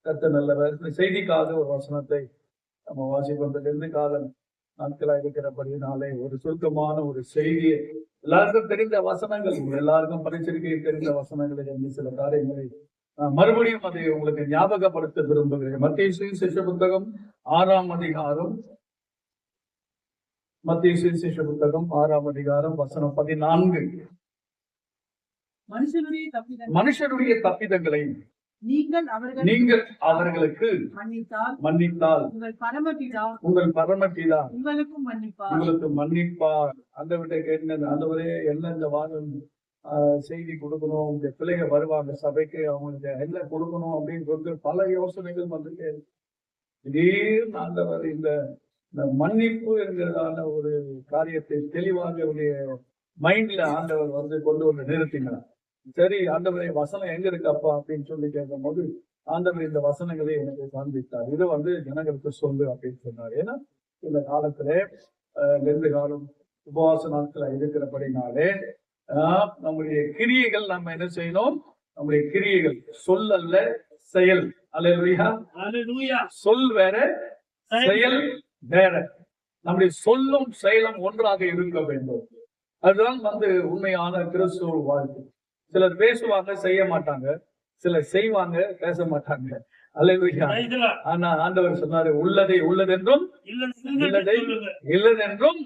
கர்த்தர் நல்லவர். இந்த செய்திக்காக ஒரு வசனத்தை நம்ம வாசிப்பதிலிருந்து காலம் நாட்களாக இருக்கிறபடினாலே ஒரு சுருக்கமான ஒரு செய்தியை எல்லாருக்கும் தெரிந்த வசனங்கள், எல்லாருக்கும் பரிசீலிக்க தெரிந்த வசனங்களில் இருந்து சில காரியங்களை மறுபடியும் அதை உங்களுக்கு ஞாபகப்படுத்த விரும்புகிறேன். மத்தேயு சுவிசேஷ புத்தகம் 6ஆம் அதிகாரம், மத்தேயு சுவிசேஷ புத்தகம் 6ஆம் அதிகாரம் வசனம் 14. மனுஷருடைய தப்பிதங்களை நீங்கள் அவர்களுக்கு மன்னித்தால் உங்கள் பரமபிதா உங்களுக்கு மன்னிப்பார். ஆண்டவரே என்ன இந்த வாரம் செய்தி கொடுக்கணும், இந்த பிள்ளைங்க வருவாங்க சபைக்கு, அவங்களுக்கு என்ன கொடுக்கணும் அப்படின்னு சொல்லிட்டு பல யோசனைகள் வந்துட்டு திடீர்னு ஆண்டவர் இந்த மன்னிப்பு என்கிறதான ஒரு காரியத்தை தெளிவாக மைண்ட்ல ஆண்டவர் கொண்டு வந்து நிறுத்தினார். சரி, ஆண்டவரை வசனம் எங்க இருக்கு அப்பா அப்படின்னு சொல்லி கேட்கும் போது ஆண்டவர் இந்த வசனங்களை எனக்கு காண்பித்தார். இது ஜனங்களுக்கு சொல்லு அப்படின்னு சொன்னார். ஏன்னா இந்த காலத்துல 2 காலம் உபவாச நாட்களை இருக்கிறபடினாலே நம்முடைய கிரியைகள் நம்ம என்ன செய்யணும்? நம்முடைய கிரியைகள் சொல் அல்ல, செயல். அல்லேலூயா. சொல் வேற, செயல் வேற. நம்முடைய சொல்லும் செயலும் ஒன்றாக இருக்க வேண்டும். அதுதான் உண்மையான கிறிஸ்துவ வாழ்க்கை. சிலர் பேசுவாங்க, செய்ய மாட்டாங்க. சிலர் செய்வாங்க, பேச மாட்டாங்க. அல்லேலூயா. ஆனா ஆண்டவர் சொன்னாரு, உள்ளதை உள்ளதென்றும் இல்லதை இல்லதென்றும்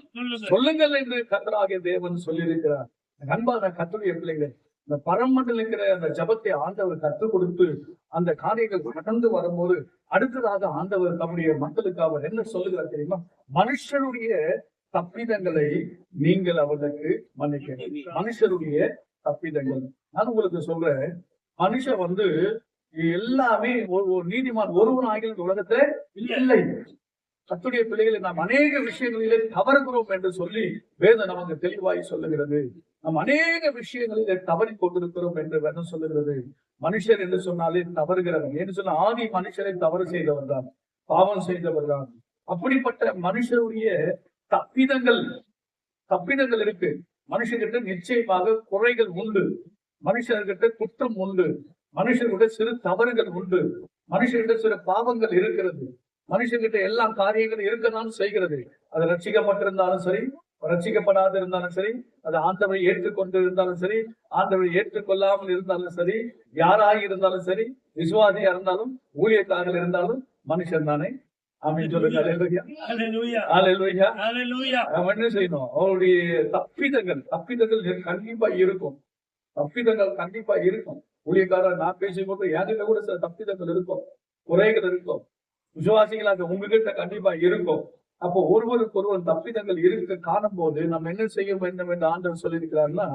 சொல்லுங்கள் என்று கர்த்தராகிய தேவன் சொல்லியிருக்கிறார். அன்பான கர்த்தருடைய பிள்ளைகளே, இந்த பரமண்டல இருக்கிற அந்த ஜபத்தை ஆண்டவர் கற்றுக் கொடுத்து அந்த காரியங்கள் கடந்து வரும்போது அடுத்ததாக ஆண்டவர் தம்முடைய மக்களுக்கு அவர் என்ன சொல்லுகிறார் தெரியுமா? மனுஷருடைய தப்பிதங்களை நீங்கள் அவர்களுக்கு மன்னிக்க. மனுஷருடைய தப்பிதங்கள். நான் உங்களுக்கு சொல்றேன், மனுஷன் எல்லாமே ஒரு நீதிமான் ஒருவன் ஆகிய உலகத்துல இல்லை. கர்த்தருடைய பிள்ளைகளை நாம் அநேக விஷயங்களிலே தவறுகிறோம் என்று சொல்லி வேதம் நமக்கு தெளிவாய் சொல்லுகிறது. நாம் அநேக விஷயங்களிலே தவறி கொண்டிருக்கிறோம் என்று வேதம் சொல்லுகிறது. மனுஷர் என்று சொன்னாலே தவறுகிறவன் என்று சொன்ன ஆதி மனுஷரை தவறு செய்தவர் தான், பாவம் செய்தவர் தான். அப்படிப்பட்ட மனுஷருடைய தப்பிதங்கள் இருக்கு. மனுஷர்கிட்ட நிச்சயமாக குறைகள் உண்டு, மனுஷர்கிட்ட குற்றம் உண்டு, மனுஷர்கிட்ட சிறு தவறுகள் உண்டு, மனுஷர்கிட்ட சிறு பாவங்கள் இருக்கிறது. மனுஷர்கிட்ட எல்லா காரியங்களும் இருக்கதான் செய்கிறது. அது ரட்சிக்கப்பட்டிருந்தாலும் சரி, ரட்சிக்கப்படாது இருந்தாலும் சரி, அது ஆண்டவரை ஏற்றுக்கொண்டு இருந்தாலும் சரி, ஆண்டவரை ஏற்றுக்கொள்ளாமல் இருந்தாலும் சரி, யாராக இருந்தாலும் சரி, விசுவாசியா இருந்தாலும் ஊழியக்காரர்கள் இருந்தாலும் மனுஷன் தானே. என்ன செய்யணும்? அவருடைய தப்பிதங்கள் கண்டிப்பா இருக்கும். தப்பிதங்கள் கண்டிப்பா இருக்கும். ஊழியக்காரர் நான் பேசும்போது என்கிட்ட கூட சில தப்பிதங்கள் இருக்கும், குறைகள் இருக்கும். விசுவாசிகளாக உங்ககிட்ட கண்டிப்பா இருக்கும். அப்போ ஒருவருக்கு தப்பிதங்கள் இருக்க காணும் போது நம்ம என்ன செய்ய வேண்டும் என்று ஆண்டவர் சொல்லியிருக்கிறார்னா,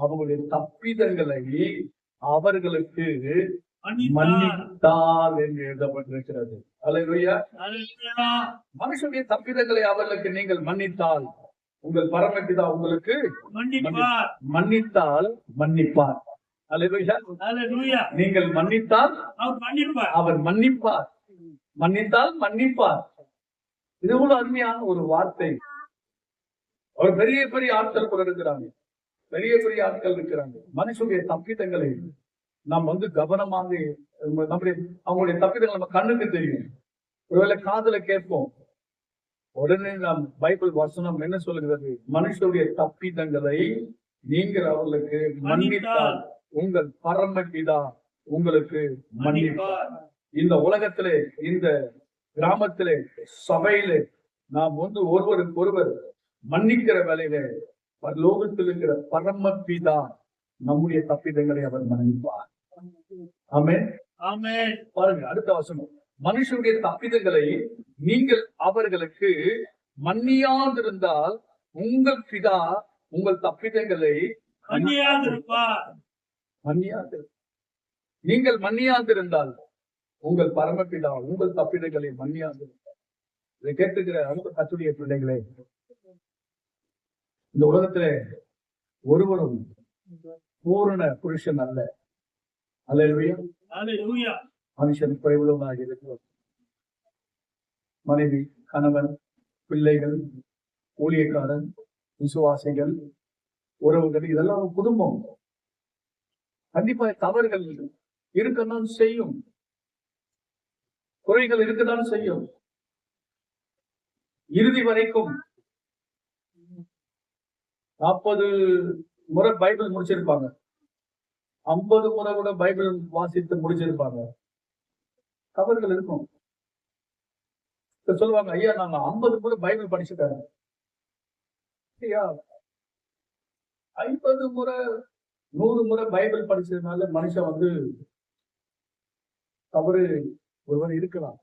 அவங்களுடைய தப்பிதங்களை அவர்களுக்கு மன்னித்தால் என்று எழுதப்பட்டிருக்கிறது. அல்லேலூயா. மனுஷனுடைய தப்பிதங்களை அவர்களுக்கு நீங்கள் மன்னித்தால் உங்கள் பரமபிதா உங்களுக்கு மன்னித்தால் மன்னிப்பார். அல்லேலூயா. நீங்கள் மன்னித்தால் அவர் மன்னிப்பார். மன்னித்தால் மன்னிப்பார். இது ஒரு அருமையான ஒரு வார்த்தை. அவர் பெரிய பெரிய ஆட்கள் கூட இருக்கிறாங்க, பெரிய பெரிய ஆட்கள் இருக்கிறாங்க. மனுஷனுடைய தப்பிதங்களை நாம் கவனமாக அவங்களுடைய தப்பிதங்கள் நம்ம கண்ணுக்கு தெரியும். ஒருவேளை காதுல கேட்போம், உடனே நாம் பைபிள் வசனம் என்ன சொல்லுகிறது? மனுஷனுடைய தப்பிதங்களை நீங்கள் அவர்களுக்கு மன்னித்தால் உங்கள் பரமபிதா உங்களுக்கு மன்னிப்பார். இந்த உலகத்திலே, இந்த கிராமத்திலே, சபையிலே நாம் ஒருவருக்கு ஒருவர் மன்னிக்கிற வேலையில லோகத்தில் இருக்கிற பரமபிதா நம்முடைய தப்பிதங்களை அவர் மன்னிப்பார். ஆமென், ஆமென். பாருங்க அடுத்த வசனம். மனுஷனுடைய தப்பிதங்களை நீங்கள் அவர்களுக்கு மன்னியாதிருந்தால் உங்கள் பிதா உங்கள் தப்பிதங்களை மன்னியாதிருப்பார். நீங்கள் மன்னியாதிருந்தால் உங்கள் பரமபிதா உங்கள் தப்பிதங்களை மன்னியாதிருப்பார். இதை கேட்டுக்கிற அடுத்த கர்த்தருடைய பிள்ளைகளே, இந்த உலகத்திலே ஒருவரும் பூரண புருஷன் அல்ல. அல்லேலூயா. மனுஷன் குறைவுள்ளவனாக இருக்கிறார். மனைவி, கணவன், பிள்ளைகள், ஊழியக்காரன், விசுவாசிகள், உறவுகள், இதெல்லாம் குடும்பம். கண்டிப்பா தவறுகள் இருக்கத்தான் செய்யும். குறைகள் இருக்குதான் செய்யும். இறுதி வரைக்கும் 40 முறை பைபிள் முடிச்சிருப்பாங்க, 50 முறை கூட பைபிள் வாசித்து முடிச்சிருப்பாங்க. தவறுகள் இருக்கும். சொல்லுவாங்க, ஐயா நாங்க 50 முறை பைபிள் படிச்சுட்டாங்க. ஐயா 50 முறை 100 முறை பைபிள் படிச்சதுனால மனுஷன் வந்து தவறு ஒருவர் இருக்கலாம்.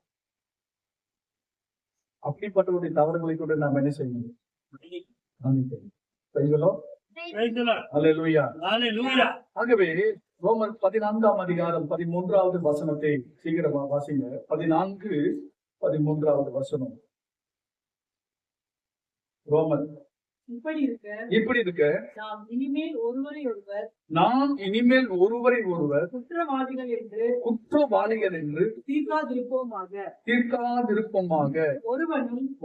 அப்படிப்பட்டவருடைய தவறுகளை கூட நாம் என்ன செய்யணும்? ஆகவே ரோமர் 14ஆம் அதிகாரம் 13வது வசனத்தை சீக்கிரமா வாசிங்க. 14:13 வசனம். ரோமர் இப்படி இருக்க நாம் இனிமேல் ஒருவரை ஒருவர் குற்றவாளிகள் என்று தீர்க்காதிருப்போமாக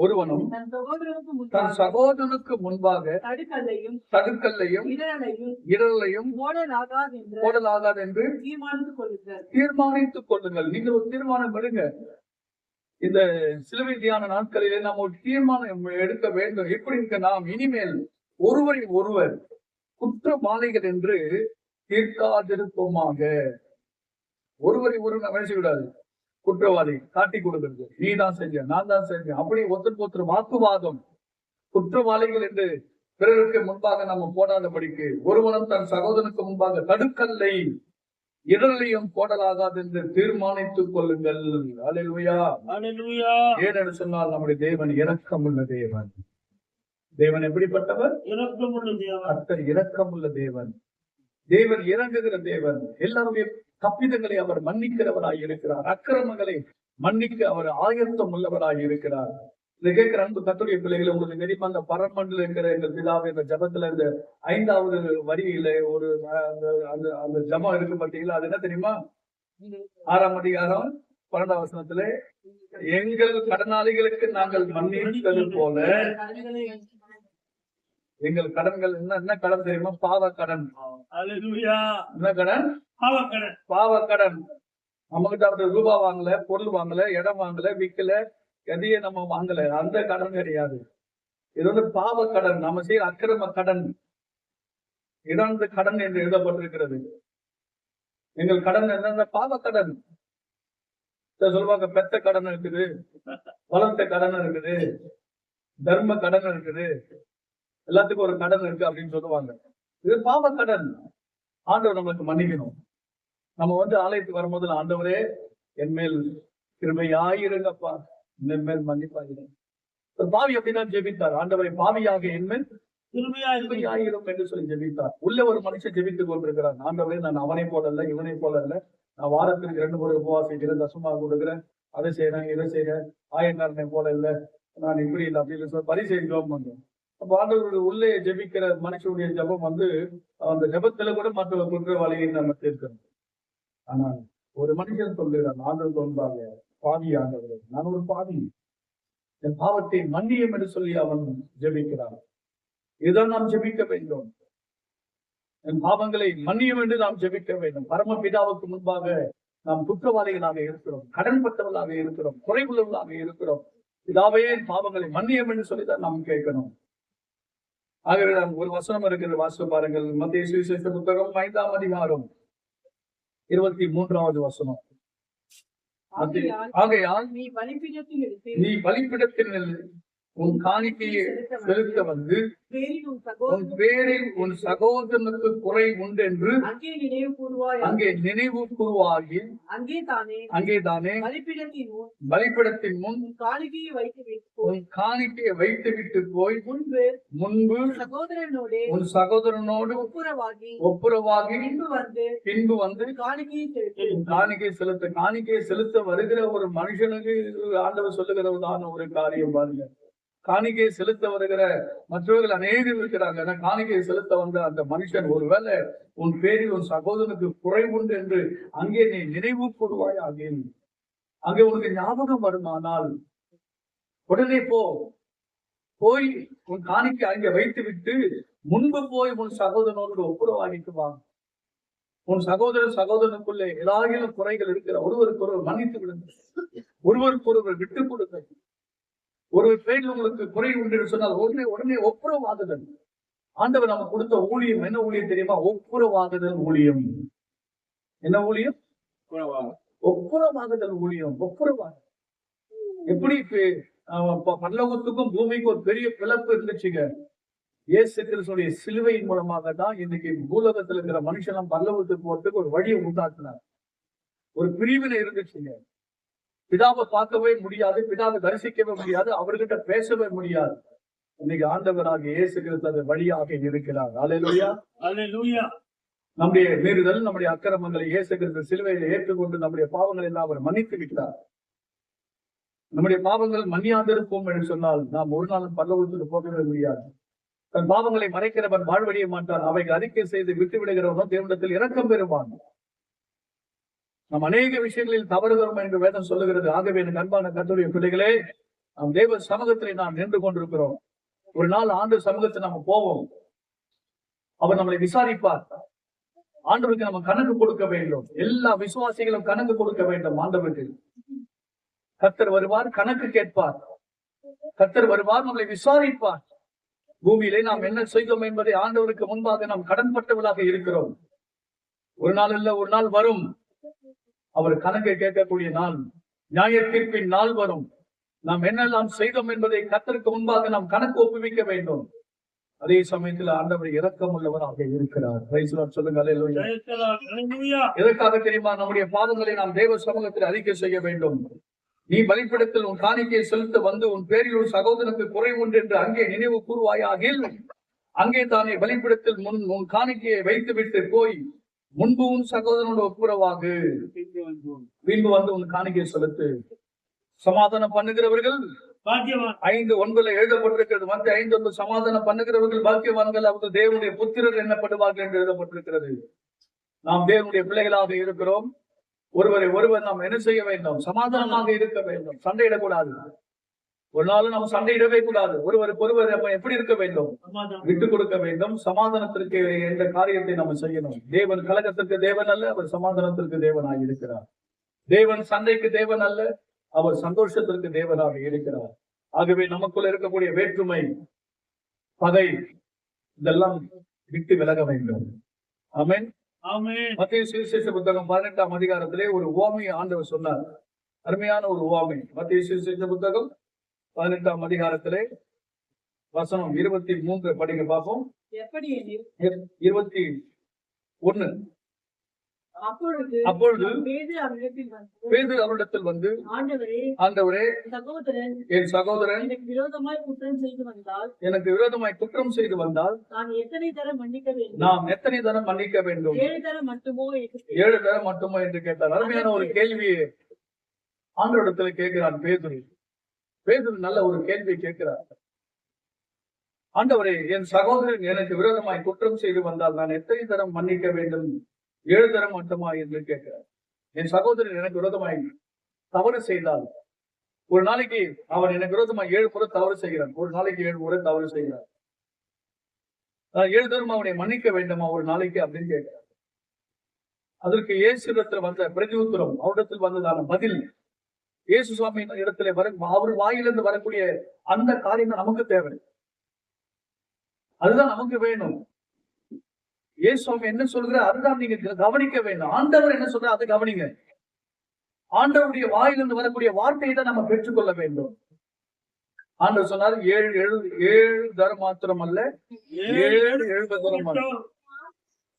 ஒருவனும் தன் சகோதரனுக்கு முன்பாக தடுக்கல்லையும் இடரலையும் போடலாகாது என்று தீர்மானித்துக் கொள்ளுங்கள். நீங்கள் ஒரு தீர்மானம் எடுங்க. இந்த சிலுவை தியான நாட்களிலே நாம் ஒரு தீர்மானம் எடுக்க வேண்டும். எப்படி இருக்க? நாம் இனிமேல் ஒருவரை ஒருவர் குற்றவாளிகள் என்று தீர்க்காதிருப்போமாக. ஒருவரை ஒருவர் நினைச்சு விடாது. குற்றவாளி காட்டி கொடுக்கிறது, நீ தான் செஞ்ச, நான் தான் செஞ்சேன், அப்படி ஒருத்தருக்கு வாக்குவாதம். குற்றவாளிகள் என்று பிறருக்கு முன்பாக நம்ம போடாதபடிக்கு ஒருவனும் தன் சகோதரனுக்கு முன்பாக தடுக்கல்லை இடரையும் போடலாகாது என்று தீர்மானித்துக் கொள்ளுங்கள். அல்லேலூயா, அல்லேலூயா. ஏனென்று சொன்னால் நம்முடைய தேவன் இரக்கமுள்ள தேவன். தேவன் எப்படிப்பட்டவர்? இரக்கமுள்ள தேவன். கர்த்தர் இரக்கமுள்ள தேவன். தேவன் இறங்குகிற தேவன். எல்லாருடைய தப்பிதங்களை அவர் மன்னிக்கிறவராய் இருக்கிறார். அக்கிரமங்களை மன்னிக்க அவர் ஆயத்தம் உள்ளவராய் இருக்கிறார். இதை கேட்கிற அன்பு கர்த்தருடைய பிள்ளைகளை, உங்களுக்கு தெரியுமா, அந்த பரமண்டல இருக்கிற எங்கள் பிதாவை இந்த ஜபத்துல இந்த 5வது வரியில ஒரு அந்த ஜபம் இருக்கு பார்த்தீங்களா? அது என்ன தெரியுமா? 6ஆம் அதிகாரம் 12ஆம் வசனத்துல, எங்கள் கடனாளிகளுக்கு நாங்கள் மன்னித்தது போல எங்கள் கடன்கள் என்ன கடன் தெரியுமா? பாவ கடன். என்ன கடன்? பாவ கடன். நம்ம கிட்ட ரூபா வாங்கல, பொருள் வாங்கல, இடம் வாங்கல, விக்கல, எதையே நம்ம வாங்கல, அந்த கடன் கிடையாது. இது வந்து பாவ கடன், நம்ம செய்ய அக்கிரம கடன், இழந்த கடன் என்று எழுதப்பட்டிருக்கிறது. எங்கள் கடன் என்ன? பாவ கடன். சொல்லுவாங்க, பெத்த கடன் இருக்குது, வளர்த்த கடன் இருக்குது, தர்ம கடன் இருக்குது, எல்லாத்துக்கும் ஒரு கடன் இருக்கு அப்படின்னு சொல்லுவாங்க. இது பாவ கடன். ஆண்டவர் நம்மளுக்கு மன்னிக்கணும். நம்ம வந்து ஆலயத்துக்கு வரும்போது, ஆண்டவரே என் மேல் கிருபையாயிருங்கப்பா, என் மேல் மன்னிப்பாகிறேன். பாவி அப்படிதான் ஜெபித்தார். ஆண்டவரை பாவியாக என் மேல் கிருபையாயிரும் என்று சொல்லி ஜெபித்தார். உள்ள ஒரு மனுஷன் ஜெபித்துக் கொண்டிருக்கிறான். ஆண்டவரே நான் அவனை போல இல்ல, இவனை போல இல்ல, நான் வாரத்திற்கு 2 முறை உபவாசிக்கிறேன், தசமாக கொடுக்குறேன், அதை செய்யறேன், இதை செய்யறேன், ஆயங்காரனை போல இல்ல, நான் இப்படி இல்லை அப்படின்னு சொல்லி பரிசெய்து ஜெபம் பண்றேன். அப்ப ஆண்டவருடைய உள்ளே ஜெபிக்கிற மனுஷனுடைய ஜெபம் வந்து அந்த ஜெபத்துல கூட மற்ற குற்றவாளியை நம்ம தீர்க்கணும். ஆனால் ஒரு மனுஷன் சொல்லுகிறான், ஆண்டவர் சொல்றாங்க, பாவி ஆண்டவரே, நான் ஒரு பாவி, என் பாவத்தை மன்னியும் என்று சொல்லி அவன் ஜெபிக்கிறான். இதுதான் நாம் ஜெபிக்க வேண்டும். என் பாவங்களை மன்னியும் என்று நாம் ஜெபிக்க வேண்டும். பரமபிதாவுக்கு முன்பாக நாம் குற்றவாளிகளாக இருக்கிறோம், கடன்பட்டவர்களாக இருக்கிறோம், குறைவுள்ளவர்களாக இருக்கிறோம். பிதாவே என் பாவங்களை மன்னியும் என்று சொல்லிதான் நாம் கேட்கணும். ஆகவே நாம் ஒரு வசனம் இருக்கிறது, வாசித்து பாருங்கள். மத்தேயு சுவிசேஷ புத்தகம் 5ஆம் அதிகாரம் 23வது வசனம். ஆகையால் நீ பலிபீடத்தில் உன் காணிக்கையை செலுத்த வந்து உன் பேரில் உன் சகோதரனுக்கு குறை உண்டு என்று அங்கே நினைவு கூறுவாகி அங்கேதானே பலிபீடத்தின் முன் உன் காணிக்கையை வைத்துவிட்டு போய் முன்பு உன் சகோதரனோடு ஒப்புரவாகி பின்பு வந்து காணிக்கை செலுத்த வருகிற ஒரு மனுஷனுக்கு ஆண்டவர் சொல்லுகிறதான ஒரு காரியம் பாருங்க. காணிக்கையை செலுத்த வருகிற மற்றவர்கள் அநேகம் இருக்கிறாங்க. காணிக்கையை செலுத்த வந்த அந்த மனுஷன், ஒருவேளை உன் பேரில் உன் சகோதரனுக்கு குறைவுண்டு என்று அங்கே நீ நினைவு கூறுவாய். அங்கே உனக்கு ஞாபகம் வருமானால் உடனே போய் உன் காணிக்கை அங்கே வைத்து விட்டு முன்பு போய் உன் சகோதரனோடு ஒப்புரவாகிட்டு வா. உன் சகோதரனுக்குள்ளே ஏதாகிலும் குறைகள் இருக்கிற ஒருவருக்கு ஒருவர் மன்னித்து விடுங்க. ஒருவருக்கு ஒருவர் விட்டு கொடுங்க. ஒரு பேரில் உங்களுக்கு குறை உண்டு என்று சொன்னால் உடனே ஒப்புரவாகுதல். ஆண்டவர் நம்ம கொடுத்த ஊழியம் என்ன ஊழியம் தெரியுமா? ஒப்புரவாகுதல் ஊழியம். என்ன ஊழியம்? ஒப்புரவாகுதல் ஊழியம். ஒப்புரவாகுதல் எப்படி பரலோகத்துக்கும் பூமிக்கும் ஒரு பெரிய பிளப்பு இருந்துச்சுங்க. இயேசு கிறிஸ்துவின் சிலுவையின் மூலமாக தான் இன்னைக்கு பூலோகத்தில் இருக்கிற மனுஷன் பரலோகத்துக்கு போறதுக்கு ஒரு வழியை உண்டாக்குனார். ஒரு பிரிவினை இருந்துச்சுங்க. பிதாவை பார்க்கவே முடியாது, பிதாவை தரிசிக்கவே முடியாது, அவர்கிட்ட பேசவே முடியாது. இன்னைக்கு ஆண்டவராக இயேசு கிறிஸ்து வழியாக இருக்கிறார். அல்லேலூயா, அல்லேலூயா. நம்முடைய மீறுதல், நம்முடைய அக்கிரமங்களை இயேசு கிறிஸ்து சிலுவையில் ஏற்றுக்கொண்டு நம்முடைய பாவங்களை எல்லாம் அவர் மன்னித்து விட்டார். நம்முடைய பாவங்கள் மன்னியாதிருப்போம் என்று சொன்னால் நாம் ஒரு நாளும் பரலோகத்துக்கு போகவே முடியாது. தன் பாவங்களை மறைக்கிறவன் வாழ்வடைய மாட்டான். அவைகள் அறிக்கை செய்து விட்டு விடுகிறவனும் தேவனிடத்தில் இரக்கம் பெறுவான். நாம் அநேக விஷயங்களில் தவறுகிறோம் என்று வேதம் சொல்லுகிறது. ஆகவே எனக்கு அன்பான கர்த்தருடைய பிள்ளைகளே, நாம் தேவ சமூகத்திலே நாம் நின்று கொண்டிருக்கிறோம். ஒரு நாள் ஆண்டு சமூகத்தை நம்ம போவோம். அவர் நம்மளை விசாரிப்பார். ஆண்டவருக்கு நம்ம கணக்கு கொடுக்க வேண்டும். எல்லா விசுவாசிகளும் கணக்கு கொடுக்க வேண்டும் ஆண்டவருக்கு. கர்த்தர் வருவார், கணக்கு கேட்பார். கர்த்தர் வருவார், நம்மளை விசாரிப்பார். பூமியிலே நாம் என்ன செய்தோம் என்பதை ஆண்டவருக்கு முன்பாக நாம் கடன்பட்டவர்களாக இருக்கிறோம். ஒரு நாள் இல்ல, ஒரு நாள் வரும். அவர் கணக்கை கேட்கக்கூடிய நாள், நியாய தீர்ப்பின் நாள் வரும். நாம் என்னெல்லாம் செய்தோம் என்பதை கர்த்தருக்கு முன்பாக நாம் கணக்கு ஒப்புவிக்க வேண்டும். அதே சமயத்தில் ஆண்டவர் இரக்கம் உள்ளவராக இருக்கிறார். சொல்லுங்க அல்லேலூயா. எதற்காக தெரியுமா? நம்முடைய பாவங்களை நாம் தேவ சமூகத்தில் அறிக்கை செய்ய வேண்டும். நீ பலிபீடத்தில் உன் காணிக்கையை செலுத்த வந்து உன் பேரில் ஒரு சகோதரனுக்கு குறை உண்டு என்று அங்கே நினைவு கூறுவாயாகில், அங்கே தானே பலிபீடத்தில் உன் காணிக்கையை வைத்து விட்டு போய் முன்பு உன் சகோதரனோட ஒப்புரவாகு, பின்பு வந்து உன் காணிக்கையை செலுத்து. சமாதானம் பண்ணுகிறவர்கள் 5:9 எழுதப்பட்டிருக்கிறது. மற்ற 5:9 சமாதானம் பண்ணுகிறவர்கள் பாக்கியவான்கள், அவர்கள் தேவனுடைய புத்திரர் எண்ணப்படுவார்கள் என்று எழுதப்பட்டிருக்கிறது. நாம் தேவனுடைய பிள்ளைகளாக இருக்கிறோம். ஒருவர் நாம் என்ன செய்ய வேண்டும்? சமாதானமாக இருக்க வேண்டும். சண்டையிடக்கூடாது. ஒரு நாளும் நம்ம சண்டையிடவே கூடாது. ஒருவருக்கு ஒருவர் நம்ம எப்படி இருக்க வேண்டும்? விட்டு கொடுக்க வேண்டும். சமாதானத்திற்கு என்ற காரியத்தை நம்ம செய்யணும். தேவன் கலகத்திற்கு தேவன் அல்ல, அவர் சமாதானத்திற்கு தேவனாக இருக்கிறார். தேவன் சண்டைக்கு தேவன் அல்ல, அவர் சந்தோஷத்திற்கு தேவனாக இருக்கிறார். ஆகவே நமக்குள்ள இருக்கக்கூடிய வேற்றுமை, பகை, இதெல்லாம் விட்டு விலக வேண்டும். ஆமென். மத்தேயு சுவிசேஷ புத்தகம் 18ஆம் அதிகாரத்திலே ஒரு உவமையை ஆண்டவர் சொன்னார். அருமையான ஒரு உவமை. மத்தேயு சுவிசேஷ புத்தகம் 18ஆம் அதிகாரத்திலே வசனம் 23 படிங்க பார்ப்போம். 21. அப்பொழுது பேதுரு அவரிடத்தில் வந்து, ஆண்டவரே, என் சகோதரன் எனக்கு விரோதமாய் குற்றம் செய்து வந்தால் நாம் எத்தனை தரம் மன்னிக்க வேண்டும்? 7 தரம் மட்டுமோ என்று கேட்டார். அருமையான ஒரு கேள்வியை ஆண்டவரிடத்தில் கேட்கிறான் பேதுரு. நல்ல ஒரு கேள்வியை கேட்கிறார். ஆண்டவரே, என் சகோதரன் எனக்கு விரோதமாய் குற்றம் செய்து வந்தால் நான் எத்தனை தரம் மன்னிக்க வேண்டும்? 7 தரம் மட்டுமா என்று கேட்கிறார். என் சகோதரன் எனக்கு விரோதமாய் தவறு செய்தால், ஒரு நாளைக்கு அவன் எனக்கு விரோதமாய் 7 முறை தவறு செய்கிறான். ஒரு நாளைக்கு 7 முறை தவறு செய்கிறான். 7 தரம் அவனை மன்னிக்க வேண்டுமா ஒரு நாளைக்கு அப்படின்னு கேட்கிறார். அதற்கு இயேசுவிடத்தில் வந்த பிரதியுத்தரம், அவரிடத்தில் வந்ததான பதில், இயேசு சுவாமி இடத்துல அவர் வாயிலிருந்து வரக்கூடிய அந்த காரியம் நமக்கு தேவை. அதுதான் நமக்கு வேணும். இயேசு சுவாமி என்ன சொல்ற அதுதான் நீங்க கவனிக்க வேண்டும். ஆண்டவர் என்ன சொல்ற அதை கவனிங்க. ஆண்டவருடைய வாயிலிருந்து வரக்கூடிய வார்த்தையை தான் நம்ம பெற்றுக்கொள்ள வேண்டும். ஆண்டவர் சொன்னார் 7 தரம் மாத்திரம் அல்ல, 7 தரம்.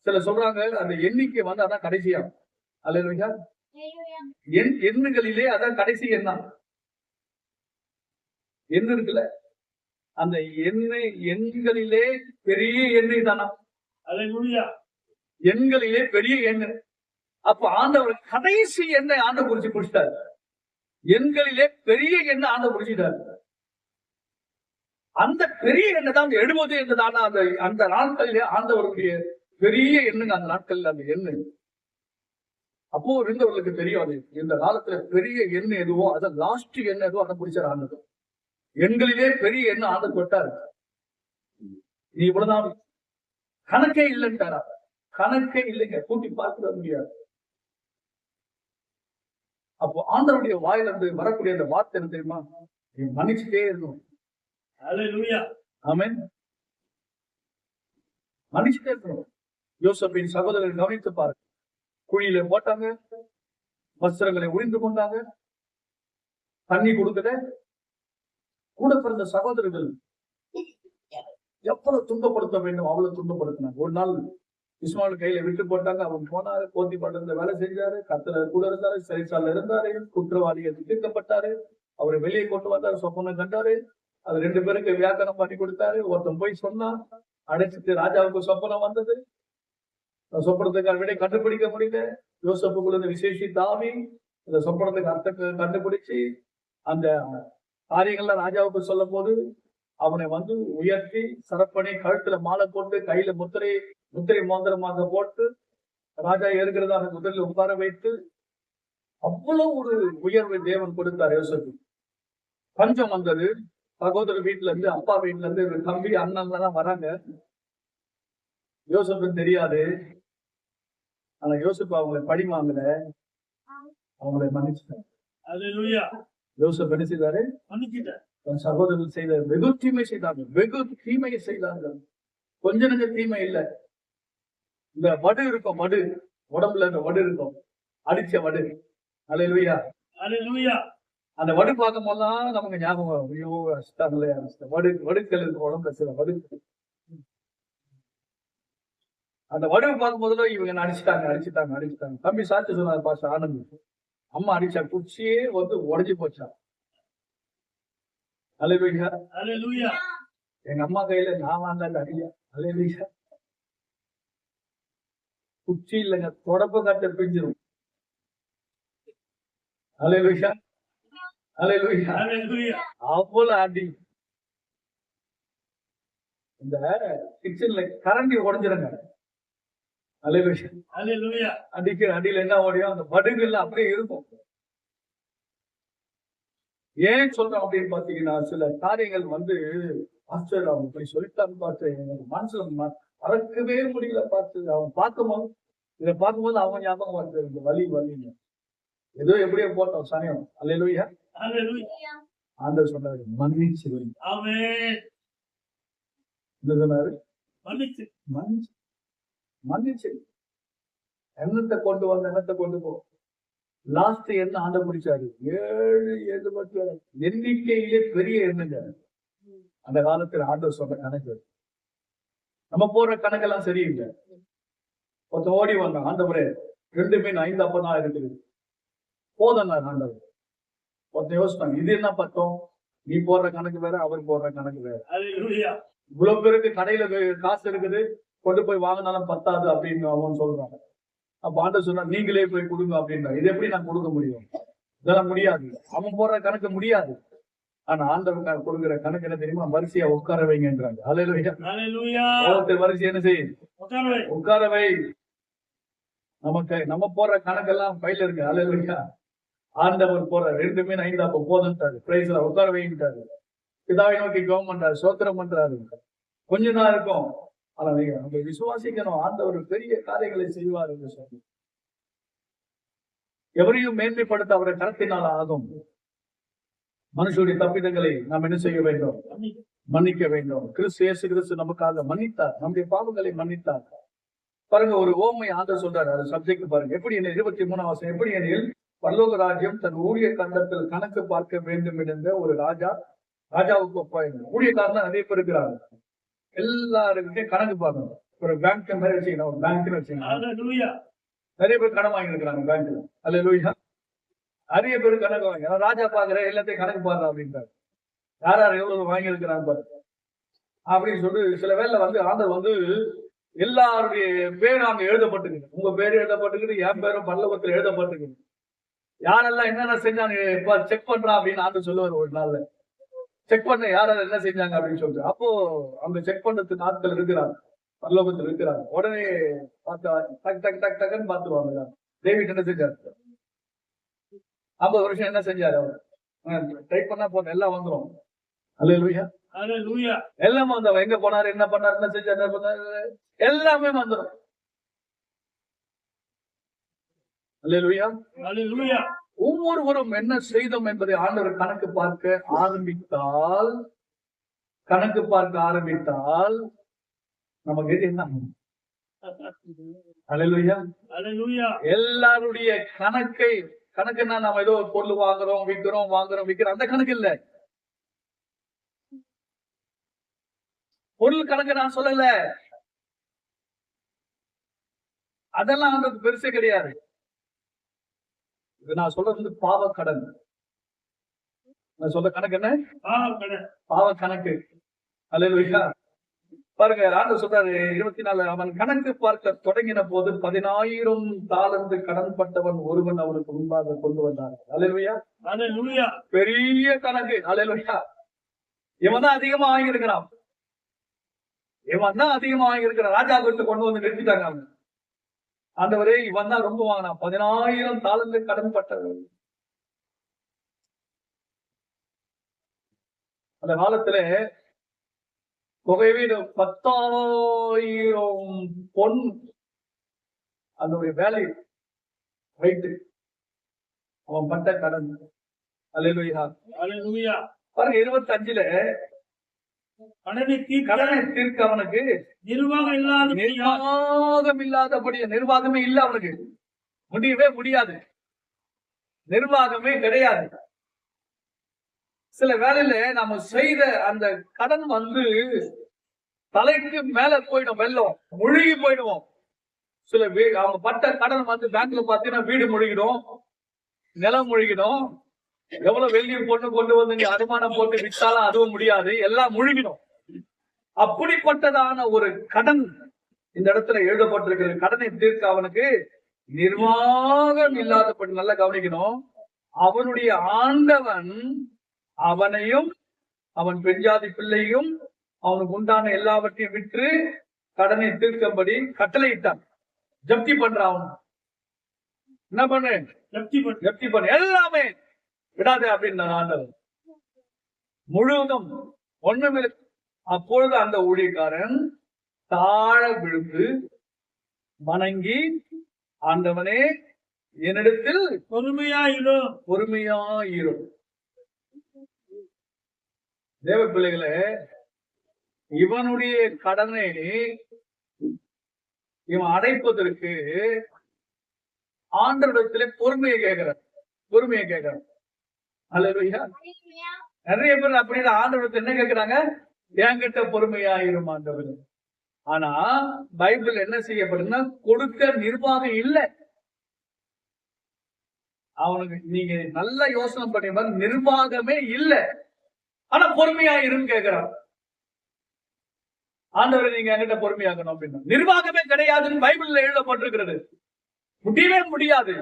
சில சொல்றாங்க அந்த எண்ணிக்கை வந்து அதான் கடைசியா. அல்லேலூயா. எண்ணுகளிலே அதான் கடைசி எண்ணம். எண்ணு இருக்குல்ல, அந்த எண்களிலே பெரிய எண்ணெய் தானா? எண்களிலே பெரிய எண்ணெய். அப்ப ஆண்டவர் கடைசி எண்ணெய் ஆண்டவர் குறிச்சு பிடிச்சிட்டார். எண்களிலே பெரிய எண்ணெய் ஆண்டவர் பிடிச்சிட்டார். அந்த பெரிய எண்ணெய் தான் 70 என்றதான அந்த நாட்களிலே ஆண்டவருடைய பெரிய எண்ணெய். அந்த நாட்களில் அந்த எண்ணெய் அப்போ இருந்தவர்களுக்கு தெரியாது. இந்த காலத்துல பெரிய எண்ணெய் எதுவோ அதை லாஸ்ட் எண்ணெய் எதுவோ அதை பிடிச்சார் ஆண்டவர். எண்களிலே பெரிய எண்ணெய் ஆண்டவர் தொட்டார். நீ இவ்வளவுதான், கணக்கே இல்லைன்ட்டாரா? கணக்கே இல்லைங்க, கூட்டி பார்க்க முடியாது. அப்போ ஆண்டவருடைய வாயில இருந்து வரக்கூடிய அந்த வார்த்தை என்ன தெரியுமா? நீ மன்னிச்சுட்டே இருக்கணும். ஆமென். மன்னிச்சுட்டே இருக்கணும். யோசேப்பின் சகோதரர்கள் கவனித்து பாருங்க. குழியில போட்டாங்க, வஸ்திரங்களை உரிந்து கொண்டாங்க, தண்ணி கொடுக்கல. கூட பிறந்த சகோதரர்கள் எவ்வளவு துன்பப்படுத்த வேண்டும் அவ்வளவு துன்பப்படுத்தினாங்க. ஒரு நாள் இஸ்மாயில் கையில விட்டு போட்டாங்க. அவன் போனாரு, போத்தி பட்டத்துல வேலை செஞ்சாரு, கத்துல கூட இருந்தாரு, சிறைச்சாலையில இருந்தாரு, குற்றவாளிகள் தீர்க்கப்பட்டாரு. அவரை வெளியே கொண்டு வந்தாரு, சொப்பனம் கண்டாரு. அது 2 பேருக்கு வியாக்கரணம் பண்ணி கொடுத்தாரு. ஒருத்தன் போய் சொன்னா, அடைச்சிட்டு ராஜாவுக்கு சொப்பனம் வந்தது. சொப்பனத்துக்கு விட கண்டுபிடிக்க முடியல. யோசேப்புக்குள்ள விசேஷி தாவி இந்த சொப்பனத்துக்கு அர்த்தத்தை கண்டுபிடிச்சு அந்த காரியங்கள்லாம் ராஜாவுக்கு சொல்லும் போது அவனை வந்து உயர்த்தி சரப்பணி கழுத்துல மாலை போட்டு கையில முத்திரை மோந்திரமாக போட்டு ராஜா ஏறுகிறதாக முதலில் உட்கார வைத்து அவ்வளவு ஒரு உயர்வை தேவன் கொடுத்தார் யோசேப்பு. பஞ்சம் வந்தது. சகோதரர் வீட்டுல இருந்து, அப்பா வீட்டுல இருந்து தம்பி அண்ணன் தான் வராங்க. யோசேப்புன்னு தெரியாது. ஆனா யோசேப்பு அவங்களை பழி வாங்கல, அவங்களை மன்னிச்சுட்டார். யோசேப்பு என்ன செய்தாரு? தன் சகோதரர்கள் செய்த வெகு தீமை செய்தாங்க, வெகு தீமையை செய்தாங்க. கொஞ்ச நெஞ்ச தீமை இல்லை. இந்த வடு இருக்கும், வடு உடம்புல இந்த வடு இருக்கும், அடிச்ச வடு. அல்லேலூயா. அந்த வடு பார்க்கும் போதுதான் நமக்கு ஞாபகம், ஐயோ அடிச்சிட்டாங்களே, வடுக்கள் இருக்கு உடம்புல, சில வடுக்கள். அந்த வடுவை பார்க்கும் போதுதான் இவங்க அடிச்சுட்டாங்க. தம்பி சாட்சி சொன்னார், பாஸ்டர் ஆனந்த், அம்மா அடிச்சா குச்சியே வந்து உடஞ்சி போச்சா. அல்லேலூயா. எங்க அம்மா கையில நான் வாங்கல அடியா. அல்லேலூயா. குச்சி இல்லைங்க, தொடப்ப கட்ட பிஞ்சிரும். அல்லேலூயா. அவ்வளவு அடி. இந்த கிச்சன்ல கரண்டி உடஞ்சிருங்க. அடிக்கிற அடியில என்ன ஓடியும் அந்த வடுகள்ல அப்படியே இருக்கும். ஏன் சொல்றோம் அப்படின்னு பாத்தீங்கன்னா, சில காரியங்கள் வந்து ஆச்சரியம். அவங்க போய் சொல்லிட்டான்னு பார்த்து எனக்கு மனசுல மறக்கவே முடியல. பார்த்து அவன் பார்க்கும்போது, இதை பார்க்கும்போது அவங்க ஞாபகம் வருது, இந்த வலின்னு. ஏதோ எப்படியோ போட்டோம் சமயம். அல்லேலூயா. ஆண்டவர் சொன்னாரு, மன்னிச்சு சொன்னாரு, மன்னிச்சு எண்ணத்தை கொண்டு போ. லாஸ்ட் என்ன ஆண்ட முடிச்சாரு? 7 மட்டும் எண்ணிக்கையிலே பெரிய எண்ணுங்க. அந்த காலத்துல ஆண்டவர் சொன்ன கணக்கு. நம்ம போற கணக்கெல்லாம் சரியில்லை. ஒருத்தன் ஓடி வந்தான், ஆண்டவரே 2 மீன் 5 அப்பம் தான் இருக்குது, போதும் ஆண்டவர். ஒருத்தன் யோசிப்பாங்க, இது என்ன பத்தம்? நீ போடுற கணக்கு வேற, அவர் போடுற கணக்கு வேற. இவ்வளவு பேருக்கு கடையில காசு இருக்குது, கொண்டு போய் வாங்கினாலும் பத்தாது அப்படின்னு அவன் சொல்றாங்க. அப்ப ஆண்டவர் சொன்னா, நீங்களே போய் கொடுங்க அப்படின்னா, இது எப்படி நான் கொடுக்க முடியும்? இதெல்லாம் முடியாது. அவன் போடுற கணக்கு முடியாது. ஆனா ஆண்டவர் கொடுக்கிற கணக்கு என்ன தெரியுமா? வரிசையா உட்கார வைங்கன்றாங்க. அல்லேலூயா. வரிசை என்ன செய்யும்? உட்கார வை. நமக்கு நம்ம போடுற கணக்கெல்லாம் பையில இருக்கு. அல்லேலூயா. ஆண்டவர் போற 2 மீன் 5 அப்பம் போதுன்ட்டாரு. பிரைஸ்ல உட்கார வைங்கிட்டாரு. பிதாவை நோக்கி ஜெபம் பண்றாரு, ஸ்தோத்திரம் பண்றாரு. கொஞ்சம் தான் இருக்கும். ஆனா நம்ம விசுவாசிக்கணும், ஆண்டவர் பெரிய காரியங்களை செய்வார் என்று சொல்லி. எவரையும் மேன்மைப்படுத்த அவரை கரத்தினால் ஆகும். மனுஷனுடைய தப்பிதங்களை நாம் என்ன செய்ய வேண்டும்? மன்னிக்க வேண்டும். கிறிஸ்து நமக்காக மன்னித்தார், நம்முடைய பாவங்களை மன்னித்தார். பாருங்க, ஒரு ஓமை ஆண்டவர் சொல்றாரு, அது சப்ஜெக்ட் பாருங்க. எப்படி என்ன 23ஆம் வசனம், எப்படி எனில் பரலோக ராஜ்யம் தன் ஊழிய கண்டத்தில் கணக்கு பார்க்க வேண்டும் என்ற ஒரு ராஜாவுக்கு ஒப்பாயிருந்தது. ஊழியக்காரன் நிறைய பேர் இருக்கிறாங்க. எல்லாருக்கிட்டே கணக்கு பார்க்கணும். ஒரு பேங்க் மாதிரி வச்சுக்கணும், ஒரு பேங்க்னு வச்சுக்கணும். நிறைய பேர் கடன் வாங்கிருக்கிறாங்க பேங்க்ல. அல்லேலூயா. நிறைய பேர் கணக்கு வாங்க. ராஜா பாக்குற எல்லாத்தையும் கணக்கு பாருங்க அப்படின்றாரு. யார் எவ்வளவு வாங்கியிருக்கிறாங்க பாரு அப்படின்னு சொல்லி சில வேலை வந்து ஆண்டவர் வந்து எல்லாருடைய பேரும் அங்க எழுதப்பட்டுக்குது. உங்க பேரு எழுதப்பட்டுக்குது, என் பேரும் பரலோகத்துல எழுதப்பட்டுக்குது. யாரெல்லாம் என்னென்ன செஞ்சாங்க செக் பண்றான் அப்படின்னு ஆண்டவர் சொல்லுவார். ஒரு நாள்ல செக் பண்ண யாராவது என்ன செஞ்சாங்க அப்படின்னு சொல்லிட்டு, அப்போ அந்த செக் பண்றதுக்கு ஆட்கள் இருக்கிறாங்க, பரலோகத்தில் இருக்கிறாங்க. உடனே டக்குன்னு பாத்துருவாங்க. டேவிட் என்ன செஞ்சாரு? 50 வருஷம் என்ன செஞ்சாரு? அவர் டைப் பண்ணா போன எல்லாம் வந்துடும். அல்லேலூயா. எல்லாமே வந்தவன் எங்க போனாரு, என்ன பண்ணாரு, என்ன செஞ்சாரு, எல்லாமே வந்துடும். அல்லேலூயா. ஒவ்வொருவரும் என்ன செய்தோம் என்பதை ஆண்டவர் கணக்கு பார்க்க ஆரம்பித்தால் நமக்கு என்ன? அல்லேலூயா. எல்லாருடைய கணக்குன்னா நம்ம ஏதோ பொருள் வாங்குறோம் விக்கிறோம் அந்த கணக்கு இல்ல. பொருள் கணக்கு நான் சொல்லல, அதெல்லாம் அவங்களுக்கு பெருசே கிடையாது. இது நான் சொல்றது பாவ கடன். நான் சொல்ற கணக்கு என்ன? பாவ கணக்கு. அல்லேலூயா. பாருங்க, ஆண்டவர் சொல்றாரு 24, அவன் கணக்கு பார்க்க தொடங்கின போது 10,000 தாலந்து கடன் பட்டவன் ஒருவன் அவனுக்கு முன்பாக கொண்டு வந்தார். அல்லேலூயா. பெரிய கணக்கு. அல்லேலூயா. இவன் தான் அதிகமா வாங்கியிருக்கிறான். ராஜா கிட்ட கொண்டு வந்து நிறுத்திட்டாங்க. அவன் ஆண்டவரே, இவன் தான் ரொம்ப வாங்கினான். 10,000 தாலந்து கடன் பட்டவன். அந்த காலத்துல தொகைவீடு 10,000 பொன் அதனுடைய வேலை வைத்து அவன் பட்ட கடன். அல்லேலூயா. பாருங்க, 25ல கடனை தீர்க்க அவனுக்கு நிர்வாகமே இல்ல. அவனுக்கு முடியவே முடியாது. நிர்வாகமே கிடையாது. சில வேலையில நம்ம செய்த அந்த கடன் தலைக்கு மேல போயிடும். வெள்ளம் முழுகி போயிடுவோம். சில அவங்க பட்ட கடன் பேங்க்ல பாத்தீங்கன்னா வீடு முழுகிடும், நிலம் முழுகிடும். எவ்வளவு வெள்ளி பொண்ணு கொண்டு வந்து நீ அடமானம் போட்டு விட்டாலும் அதுவும் முடியாது, எல்லாம் முழுகிடும். அப்படிப்பட்டதான ஒரு கடன் இந்த இடத்துல எழுதப்பட்டிருக்கிறது. கடனை தீர்க்க அவனுக்கு நிர்வாகம் இல்லாதபடி. நல்லா கவனிக்கணும். அவனுடைய ஆண்டவன் அவனையும் அவன் பெண்ஜாதி பிள்ளையும் அவனுக்கு உண்டான எல்லாவற்றையும் விற்று கடனை தீர்க்கும்படி கட்டளையிட்டான். ஜப்தி பண்றான். அவன் என்ன பண்ணு? ஜப்தி பண்ணு, எல்லாமே விடாதே அப்படின்னு ஆண்டவன் முழுவதும் ஒண்ணுமில்லை. அப்பொழுது அந்த ஊழியக்காரன் தாழ விழுந்து வணங்கி, ஆண்டவனே, என்னிடத்தில் பொறுமையாயிரும். தேவ பிள்ளைகளே, இவனுடைய கடனை இவன் அடைப்பதற்கு ஆண்டவரிடத்திலே பொறுமையை கேட்கிறான். அல்லேலூயா. நிறைய பேர் அப்படின்னு ஆண்டவரிடத்தில் என்ன கேட்கிறாங்க? என்கிட்ட பொறுமையாயிரும் ஆண்டவர். ஆனா பைபிள் என்ன செய்யப்படுதுன்னா, கொடுக்க நிர்வாகம் இல்லை அவனுக்கு. நீங்க நல்லா யோசனை பண்ணி நிர்வாகமே இல்லை, ஆனா பொறுமையாயிரும் கேட்கிறான். ஆண்டவரை நீங்க என்கிட்ட பொறுமையாகணும் அப்படின்னா நிர்வாகமே கிடையாதுன்னு பைபிள்ல எழுதப்பட்டிருக்கிறது. முடியவே முடியாது.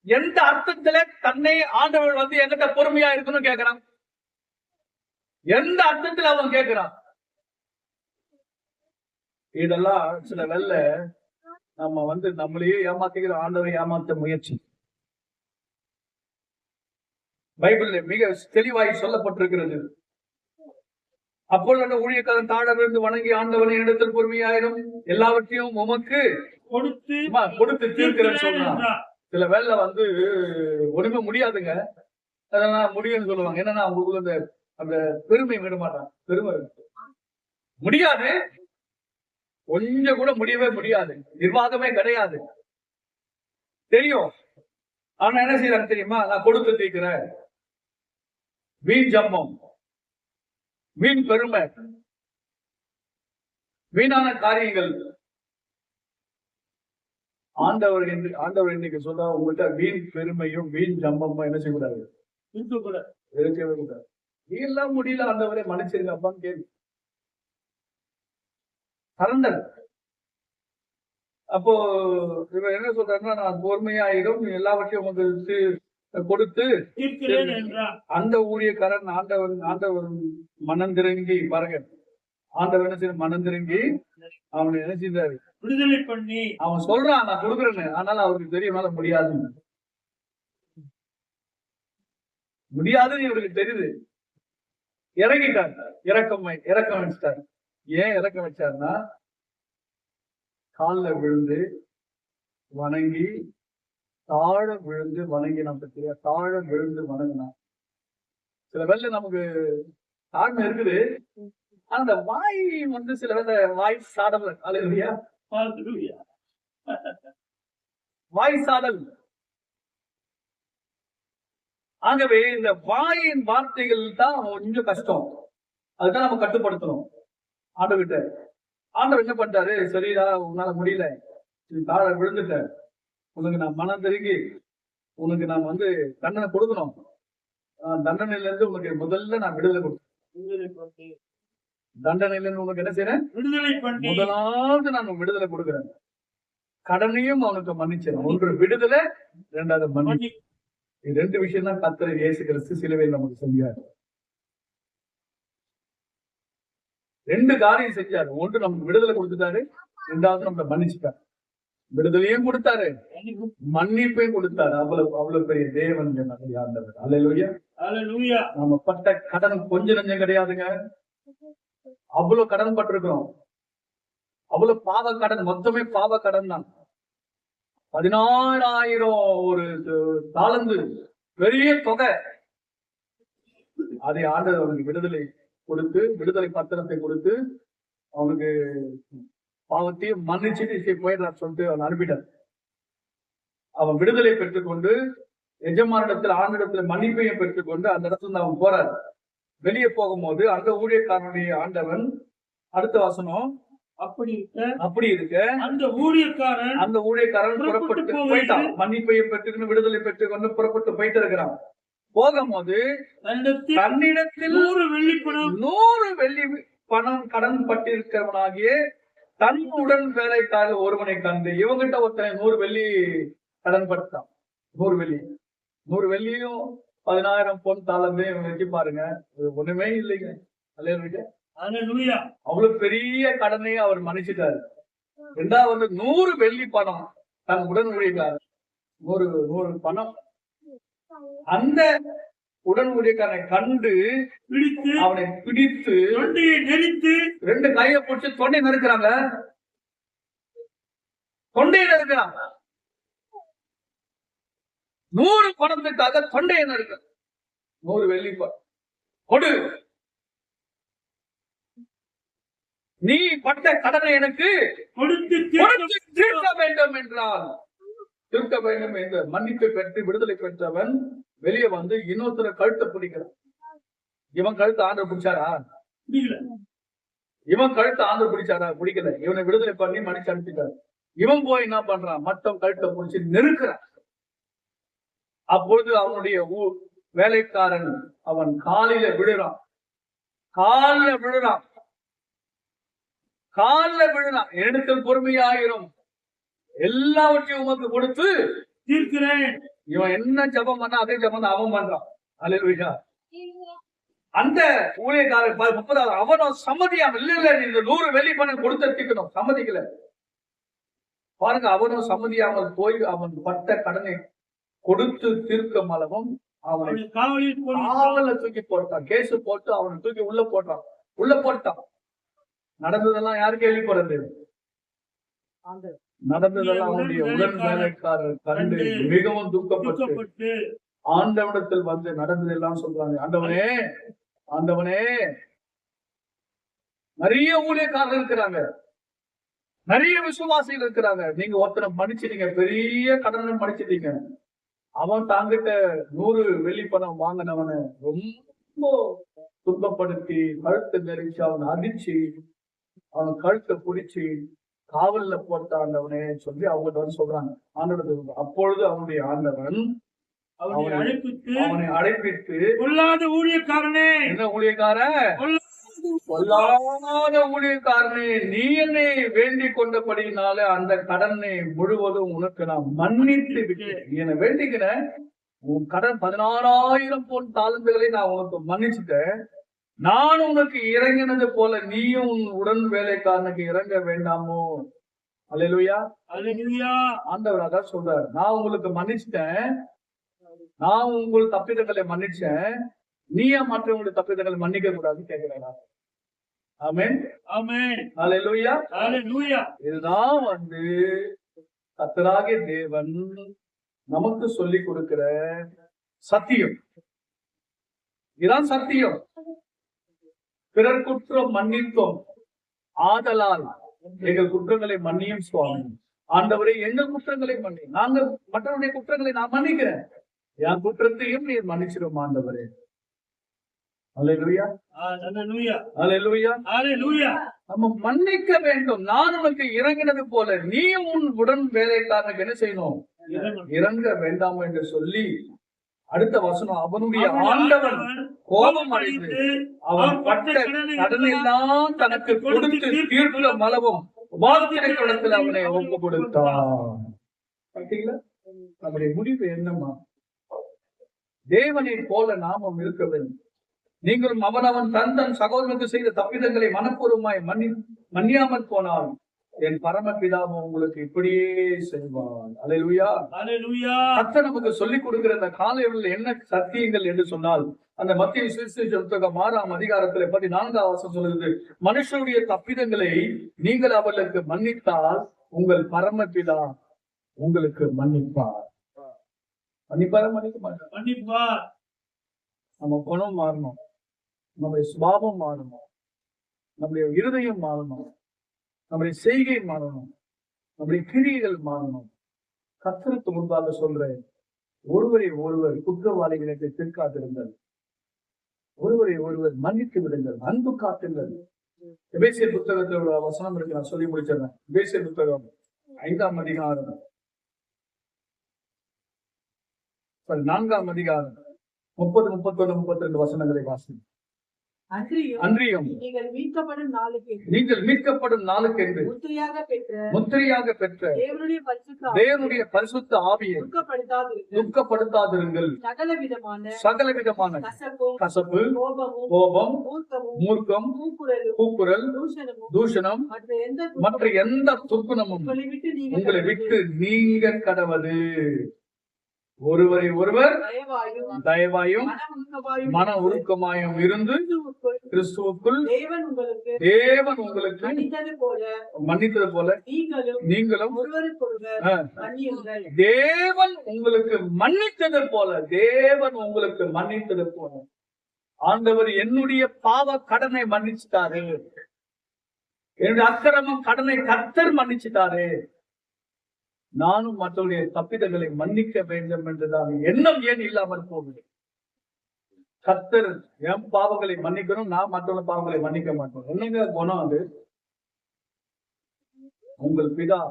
எந்த அர்த்தத்துல தன்னை ஆண்டவர் என்கிட்ட பொறுமையா இருக்கணும் கேட்கிறான்? எந்த அர்த்தத்துல அவன் கேட்கிறான்? இதெல்லாம் சில வேளை நம்ம நம்மளையே ஏமாத்திக்கிற ஆண்டவரை ஏமாத்த முயற்சி. பைபிள்ல மிக தெளிவாய் சொல்லப்பட்டிருக்கிறது. அப்பொழுது அந்த ஊழியக்காரன் தாழ விழுந்து வணங்கி, ஆண்டவனை இடத்தில் பொறுமையாயிரும், எல்லாவற்றையும் உமக்கு கொடுத்து தீர்க்கிறேன்னு சொல்றான். சில வேலை ஒண்ணுமே முடியாதுங்க, அதெல்லாம் முடியும்னு சொல்லுவாங்க. என்னன்னா அவங்களுக்கு அந்த பெருமை விட மாட்டான். பெருமை முடியாது, கொஞ்சம் கூட முடியவே முடியாது. நிர்வாகமே கிடையாது, தெரியும். ஆனா என்ன செய்யறாங்க தெரியுமா? நான் கொடுத்து தீர்க்கிறேன். வீண் ஜம்பம், வீண் பெருமை, வீணான காரியங்கள். ஆண்டவர் இன்னைக்கு சொல்ற, உங்கள்கிட்ட வீண் பெருமையும் வீண் ஜம்பமும் என்ன செய்யக்கூடாது? இருக்கவே கூடாது. எல்லாம் முடியல ஆண்டவரே, மன்னிச்சிருங்க அப்பான்னு கேள்வி. சரண்டர். அப்போ இவர் என்ன சொல்றாருன்னா, நான் பொறுமையாயிரும், எல்லாவற்றையும் உங்களுக்கு கொடுத்து அந்த ஊழியக்காரன் ஆண்டவர் மனந்திறங்கி, பாருங்க, ஆண்டவர் என்ன செய்ய மனந்திறங்கி அவனை என்ன செய்தாரு? விடுதலை பண்ணி. அவன் சொல்றான் நான் கொடுக்குறேன்னு, ஆனாலும் அவருக்கு தெரியுமால முடியாதுன்னு இவருக்கு தெரியுது. இறங்கிட்டார். இறக்கம் வச்சிட்டார். ஏன் இறக்கம் வச்சாருன்னா, காலில் விழுந்து வணங்கி, தாழ விழுந்து வணங்கினான். பத்தியா, தாழ விழுந்து வணங்கினான். சில பேர்ல நமக்கு தாழ்மை இருக்குது, அந்த வாய் சில பேர் வாய் சாடல். அல்லேலூயா, வாய் சாடல். ஆகவே இந்த வாயின் வார்த்தைகள் தான் கொஞ்சம் கஷ்டம். அதுதான் நம்ம கட்டுப்படுத்தணும் ஆண்டவர்கிட்ட. ஆண்டவர் என்ன பண்ணிட்டாரு, சரிடா உன்னால முடியல, தாழ விழுந்துட்ட, உனக்கு நான் மனம் திரும்பி உனக்கு நான் தண்டனை கொடுக்கணும். தண்டனையில இருந்து உனக்கு முதல்ல நான் விடுதலை கொடுத்தேன். தண்டனையில இருந்து உனக்கு என்ன செய்யறேன், முதலாவது நான் விடுதலை கொடுக்கிறேன். கடனையும் அவனுக்கு மன்னிச்சேன். ஒன்று விடுதலை, இரண்டாவது மன்னி. இது ரெண்டு விஷயம் தான் கர்த்தர் இயேசு கிறிஸ்து சிலுவையில் நமக்கு செஞ்சார். ரெண்டு காரியம் செஞ்சாரு. ஒன்று நமக்கு விடுதலை கொடுத்துட்டாரு, இரண்டாவது நம்மளை மன்னிச்சுட்டாரு. விடுதலையும் கொடுத்தாரு, மன்னிப்பையும் கொடுத்தாரு. அவ்வளவு பெரிய தேவன் ஆண்டவர். அல்லேலூயா. நம்ம பட்ட கடன் கொஞ்சம் நஞ்சம் கிடையாதுங்க. அவ்வளவு கடன் பட்டிருக்கிறோம். அவ்வளவு பாவ கடன், மொத்தமே பாவ கடன் தான். 16,000 ஒரு தாளந்து, பெரிய தொகை. அதை ஆண்டவர் அவனுக்கு விடுதலை கொடுத்து, விடுதலை பத்திரத்தை கொடுத்து, அவனுக்கு பாவத்தையும் மன்னிச்சுட்டு போயிடலாம் சொல்லிட்டு அவன் அனுப்பிட்டார். அவன் விடுதலை பெற்றுக்கொண்டு எஜமானிடத்தில் ஆண்டிடத்துல மன்னிப்பையும் பெற்றுக்கொண்டு அந்த இடத்துல அவன் போறார். வெளியே போகும்போது அந்த ஊழியக்காரனுடைய ஆண்டவன், அடுத்த வசனம், அப்படி இருக்க அந்த ஊழியக்காரன் புறப்பட்டு போயிட்டான். மன்னிப்பையை பெற்றுக்கொண்டு விடுதலை பெற்றுக்கொண்டு புறப்பட்டு போயிட்டு இருக்கிறான். போகும்போது தன்னிடத்தில் 100 வெள்ளி பணம் கடன் பட்டிருக்கிறவனாகிய தன் உடன் வேலைக்காரர் ஒருவனை கண்டு, இவங்கிட்ட ஒருத்தனை 100 வெள்ளி கடன் பட்டான். 100 வெள்ளியும் 10,000 பொன் தாளந்தையும் வச்சு பாருங்க, ஒண்ணுமே இல்லைங்க. அல்லேலூயா. அவ்வளவு பெரிய கடனை அவர் மன்னிச்சிட்டாரு. ரெண்டாவது 100 வெள்ளி பணம் தன் உடன் ஊழியக்காரர், 100 பணம். அந்த உடன் ஊழியக்காரனை கண்டு அவனை பிடித்து நெரித்து 2 கையை பிடிச்சு தொண்டை நெருக்கிறாங்க. தொண்டையை நெருக்கிறாங்க. 100 பணத்துக்காக தொண்டையை நெருக்க. 100 வெள்ளி கொடு, நீ பட்ட கடனை எனக்கு கொடுத்து தீர்க்க வேண்டும் என்றால், தீர்க்க வேண்டும் என்று மன்னிப்பை பெற்று விடுதலை பெற்றவன் வெளியே இன்னொருத்தர கழுத்தை பிடிக்கிறான். இவன் கழுத்து ஆண்டவர் பிடிச்சாரா? இவன் கழுத்து ஆண்டவர் பிடிச்சாரா? பிடிக்கல. இவனை விடுதலை பண்ணி மன்னிச்சு அனுப்பிட்டாரு. இவன் போய் என்ன பண்றான், மற்ற கழுத்தை பிடிச்சி நெருக்கிறான். அப்பொழுது அவனுடைய வேலைக்காரன் அவன் காலில விழுறான். இடத்தில் பொறுமையாயிரும், எல்லாவற்றையும் உமக்கு கொடுத்து தீர்க்கிறேன். இவன் என்ன ஜபம் பண்ணா அதே ஜபம் தான் அவன் பண்றான். அல்லேலூயா. அந்த ஊழியக்காரர் 30 அவனும் சம்மதியாம, இல்ல நீ 100 வெள்ளி பணம் கொடுத்து தீர்க்கணும், சம்மதிக்கல. பாருங்க, அவனும் சம்மதியாமல் போய் அவன் பட்ட கடனை கொடுத்து தீர்க்கும் அளவும் அவனை காவல தூக்கி போட்டான். கேசு போட்டு அவனை தூக்கி உள்ள போட்டான். நடந்ததெல்லாம் யாரு கேள்விப்படுறது? நடந்ததெல்லாம் அவனுடைய உடன் வேலைக்காரர் கண்டு மிகவும் துக்கப்பட்டு ஆண்டவனிடத்தில் நடந்ததெல்லாம் சொல்றாங்க. ஆண்டவனே, நிறைய ஊழியக்காரர் இருக்கிறாங்க, நிறைய விசுவாசிகள் இருக்கிறாங்க. நீங்க ஒருத்தனை மன்னிச்சிட்டீங்க, பெரிய கடனை மன்னிச்சிட்டீங்க. அவன் தாங்கிட்ட 100 வெள்ளி பணம் வாங்கினவனை ரொம்ப துன்பப்படுத்தி கழுத்தை நெரிச்சு அவனை அடிச்சு அவன் கழுத்தை பிடிச்சி காவல்ல போட்டாண்டவனே சொல்லி அவங்கள்ட்ட சொல்றாங்க ஆண்டவனுக்கு. அப்பொழுது அவனுடைய ஆண்டவன் அவனை அழைப்பித்து, பொல்லாத ஊழியக்காரனே, என்ன ஊழியக்காரன், பொல்லாத ஊழியக்காரனே, நீ என்னை வேண்டிக் கொண்டபடியினால அந்த கடனை முழுவதும் உனக்கு நான் மன்னித்து விட்டேன். நீ என்னை வேண்டிக்கிறேன், உன் கடன் 16,000 பொன் தாளந்துகளை நான் உனக்கு மன்னிச்சுட்டேன். நான் உனக்கு இறங்கினது போல நீயும் உன் உடன் வேலைக்காரனுக்கு இறங்க வேண்டாமோ? அல்லேலூயா. ஆண்டவர் அதான் சொல்றாரு, நான் உங்களுக்கு மன்னிச்சுட்டேன், நான் உங்கள் தப்பிதங்களை மன்னிச்சேன், நீயே மற்றவங்களுடைய தப்பிதங்களை மன்னிக்க கூடாது கேட்கிறேன். ஆமென், ஆமென், அல்லேலூயா, அல்லேலூயா. இதுதான் கர்த்தராகிய தேவன் நமக்கு சொல்லிக் கொடுக்கிற சத்தியம். இதான் சத்தியம். பிறர் குற்றம் மன்னித்தோம், ஆதலால் எங்கள் குற்றங்களை மன்னியும் சுவாமி. ஆண்டவரே, எங்கள் குற்றங்களை மன்னி. நாங்கள் மற்றவருடைய குற்றங்களை நான் மன்னிக்கிறேன், என் குற்றத்தையும் நீர் மன்னிச்சிடும் ஆண்டவரே. அல்லேலூயா, அல்லேலூயா, அல்லேலூயா, அல்லேலூயா. நம்ம மன்னிக்க வேண்டும். நான் உனக்கு இறங்கினது போல நீயும் உன் உடன் வேலைக்காரனுக்கு என்ன செய்யணும்? இறங்க வேண்டாம் என்று சொல்லி அடுத்த வசனம், அவனுடைய ஆண்டவன் கோபம் அடைந்து அவன் பட்ட கடனெல்லாம் தனக்கு கொடுத்து தீர்ப்புல மலவும் வார்த்தையிடத்தில் அவனை ஒப்பு கொடுத்தான். பார்த்தீங்களா நம்முடைய முடிவு என்னமா? தேவனை போல நாமும் இருக்க வேண்டும். நீங்களும் அவனவன் தன் சகோதரனுக்கு செய்த தப்பிதங்களை மனப்பூர்வமாய் மன்னியாமல் போனால் என் பரமபிதாவும் உங்களுக்கு இப்படியே செய்வார். அல்லேலூயா, அல்லேலூயா. கர்த்தர் நமக்கு சொல்லிக் கொடுக்கிற அந்த காலையில் என்ன சத்தியங்கள் என்று சொன்னால், அந்த மத்திய சுவிசேஷ புத்தகம் 6ஆம் அதிகாரத்துல 14ஆம் வசனம் சொல்லுது, மனுஷனுடைய தப்பிதங்களை நீங்கள் அவர்களுக்கு மன்னித்தால் உங்கள் பரமபிதா உங்களுக்கு மன்னிப்பார். மன்னிப்பார மன்னிக்க மாட்டார்? மன்னிப்பார். நம்ம குணம் மாறணும், நம்முடைய சுபாவம் மாறணும், நம்முடைய இருதயம் மாறணும், நம்முடைய செய்கை மாறணும், நம்முடைய கிரியைகள் மாறணும். கர்த்தருக்கு முன்பாக சொல்றேன், ஒருவரை ஒருவர் குற்றவாளிகளுக்கு தீர்க்காதிருங்கள், ஒருவரை ஒருவர் மன்னித்து விடுங்கள், அன்பு காட்டுங்கள். எபேசியர் புத்தகத்தோட வசனம் இருக்கு, நான் சொல்லி முடிச்சிடறேன். எபேசியர் புத்தகம் 5ஆம் அதிகாரம் 4ஆம் அதிகாரம் 30, 31, 32 வசனங்களை வாசி. அன்றியும் நீங்கள் மீட்கப்படும் நாளுக்கென்று முத்திரையாக பெற்ற தேவனுடைய பரிசுத்த ஆவியை துக்கப்படுத்தாதிருங்கள். சகலவிதமான கசப்பு, கோபம், மூர்க்கம், கூக்குரல், தூஷணம் மற்ற எந்த துர்க்குணமும் உங்களை விட்டு நீங்க கடவது. ஒருவரை ஒருவர் தயவாயும் மன உருக்கமாயும் இருந்து கிறிஸ்துவுக்குள் தேவன் உங்களுக்கு மன்னித்தது போல நீங்களும் தேவன் உங்களுக்கு மன்னித்தது போல தேவன் உங்களுக்கு மன்னித்தது போல. ஆண்டவர் என்னுடைய பாவ கடனை மன்னிச்சுட்டாரு, என்னுடைய அக்கிரமம் கடனை கர்த்தர் மன்னிச்சுட்டாரு. நானும் மற்றவருடைய தப்பிதங்களை மன்னிக்க வேண்டும் என்றுதான் எண்ணம் ஏன் இல்லாமல் போகுது? கர்த்தர் என் பாவங்களை மன்னிக்கணும், நான் மற்றவங்க பாவங்களை மன்னிக்க மாட்டோம். என்னங்க குணம் அது? உங்கள் பிதா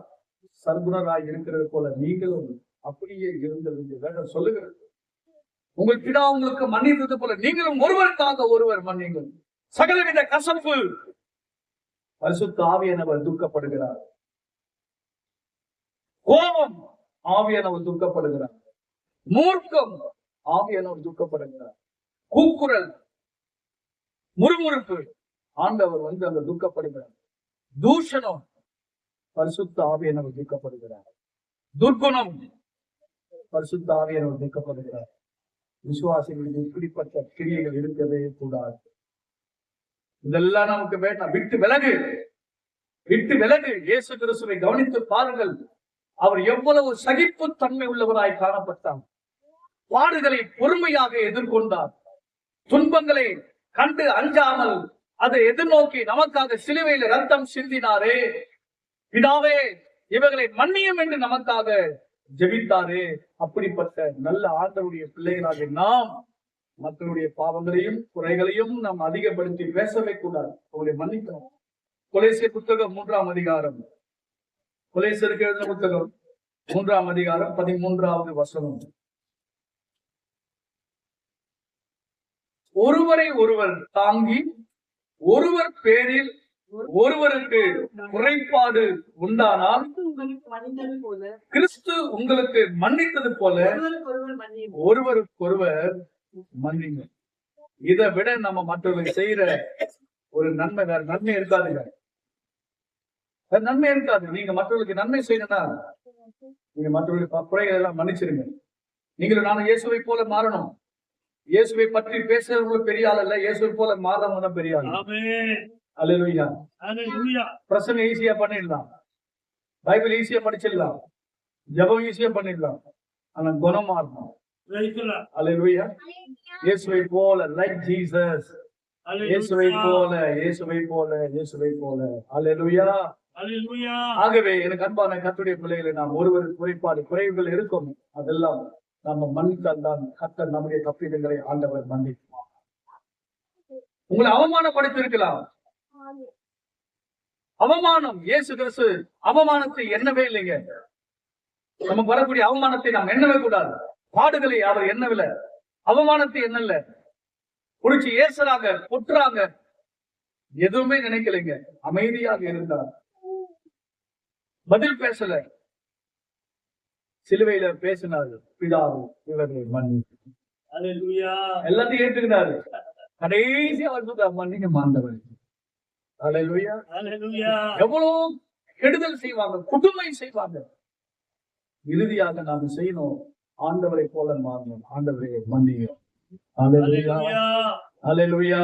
சர்க்குணராய் இருக்கிறது போல நீங்களும் அப்படியே இருந்தது வேண்டாம் சொல்லுகிறது. உங்கள் பிதா உங்களுக்கு மன்னித்தது போல நீங்களும் ஒருவருக்காக ஒருவர் மன்னிங்கள். சகலவித கசப்பு பரிசுத்த ஆவியானவர் துக்கப்படுகிறார், கோபம் ஆவியானவர் துக்கப்படுகிறார், மூர்க்கம் ஆவியானவர் துக்கப்படுகிறார், கூக்குரல், முறுமுறுப்பு ஆண்டவர் அங்க துக்கப்படுகிறார், தூஷணம் பரிசுத்த ஆவியானவர் துக்கப்படுகிறார், துர்குணம் பரிசுத்த ஆவியானவர் துக்கப்படுகிறார். விசுவாசிகளுக்கு இப்படிப்பட்ட கிரியைகள் இருக்கவே கூடாது. இதெல்லாம் நமக்கு வேண்டாம். விட்டு விலகு, விட்டு விலகு. இயேசு கிறிஸ்துவை கவனித்து பாருங்கள். அவர் எவ்வளவு சகிப்பு தன்மை உள்ளவராய் காணப்பட்டார். பாடுகளை பொறுமையாக எதிர்கொண்டார். துன்பங்களை கண்டு அஞ்சாமல் அதை எதிர்நோக்கி நமக்காக சிலுவையில் ரத்தம் சிந்தினாரே. பிதாவே இவர்களை மன்னியும் என்று நமக்காக ஜெபித்தாரே. அப்படிப்பட்ட நல்ல ஆண்டவருடைய பிள்ளைகளாக நாம் மற்றவருடைய பாவங்களையும் குறைகளையும் நாம் அதிகப்படுத்தி பேசவே கூடாது. அவங்களை மன்னிக்கணும். கொலேசியர் புத்தகம் 3ஆம் அதிகாரம், கொலேசியருக்கு எழுதின புத்தகம் 3ஆம் அதிகாரம் 13வது வசனம். ஒருவரை ஒருவர் தாங்கி ஒருவர் பேரில் ஒருவருக்கு குறைபாடு உண்டானால் கிறிஸ்து உங்களுக்கு மன்னித்தது போல ஒருவருக்கொருவர் மன்னிங்க. இதை விட நம்ம மற்றவர்கள் செய்யற ஒரு நன்மை வேற நன்மை இருக்காதுங்க, நன்மை இருக்காது. நீங்க மற்றவர்களுக்கு நன்மை செய்யணும்னா நீங்க மற்றவர்களுக்கு குறைகள் எல்லாம் மன்னிச்சிருங்க. நீங்களும் நானும் இயேசுவை போல மாறணும். இயேசுவை பற்றி பேசுறவங்களும் பெரிய ஆள் அல்ல, இயேசுவை போல மாறவங்க தான் பெரிய ஆள். அல்லேலூயா, அல்லேலூயா. பிரசங்கம் ஈஸியா பண்ணிடலாம், பைபிள் ஈஸியா படிச்சிடலாம், ஜெபம் ஈஸியா பண்ணிடலாம். ஆனா குணமாறணும். அல்லேலூயா. இயேசுவை போல, லைக் ஜீசஸ். இயேசுவை போல, இயேசுவை போல, இயேசுவை போல. அல்லேலூயா. ஆகவே எனக்கு அன்பான கர்த்தருடைய பிள்ளைகளை, நாம் ஒருவர் குறைவுகள் இருக்கும், அதெல்லாம் நம்ம மன்னித்தால் தான் கர்த்தர் நம்முடைய தப்பிதங்களை ஆண்டவர் மன்னிப்பார். உங்களை அவமானப்படுத்திருக்கலாம். அவமானம், இயேசு கிறிஸ்து அவமானத்தை எண்ணவே இல்லைங்க. நமக்கு வரக்கூடிய அவமானத்தை நாம் எண்ணவே கூடாது. பாடுகளை அவர் எண்ணவில்லை, அவமானத்தை எண்ணல. குடிச்சு ஏசுறாங்க, குட்டுறாங்க, எதுவுமே நினைக்கலைங்க. அமைதியாக இருந்தார், பதில் பேசல. சிலுவையில பேசினாரு, பிதாவே இவர்களை மன்னியும். எல்லாத்தையும் ஏற்றுக்கிட்டாரு. கடைசி அவர் மன்னிக்க மாண்டவர். அல்லேலூயா. எவ்வளவு கெடுதல் செய்வாங்க, கொடுமை செய்வாங்க. இறுதியாக நாம் செய்யணும், ஆண்டவரை போல மாறணும். ஆண்டவரை மன்னியும். அல்லேலூயா. அல்லேலூயா.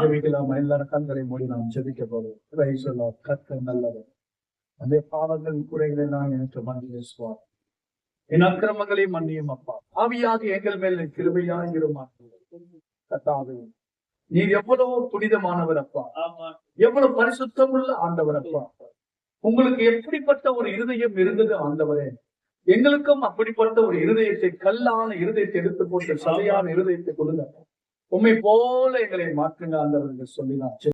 ஜெபிக்கலாம். எல்லாரும் கண்களை மூடி நாம் ஜெபிக்க போறோம். கர்த்தர் நல்லவர். அதே பாவங்கள் குறைகளை நான் எனக்கு மன்னியுவார். என் அக்கிரமங்களை மன்னியும் அப்பா. ஆவியாக எங்கள் மேல் கிருபையாக இருமாறு. கர்த்தாவே, நீர் எவ்வளவு புனிதமானவர் அப்பா, எவ்வளவு பரிசுத்தம் உள்ள ஆண்டவர் அப்பா. உங்களுக்கு எப்படிப்பட்ட ஒரு இருதயம் இருந்தது ஆண்டவரே, எங்களுக்கும் அப்படிப்பட்ட ஒரு இருதயத்தை, கல்லான இருதயத்தை எடுத்து போட்டு சதையான இருதயத்தை கொடுங்க. உண்மை போல எங்களை மாற்றுங்க ஆண்டவர் சொல்லி நான்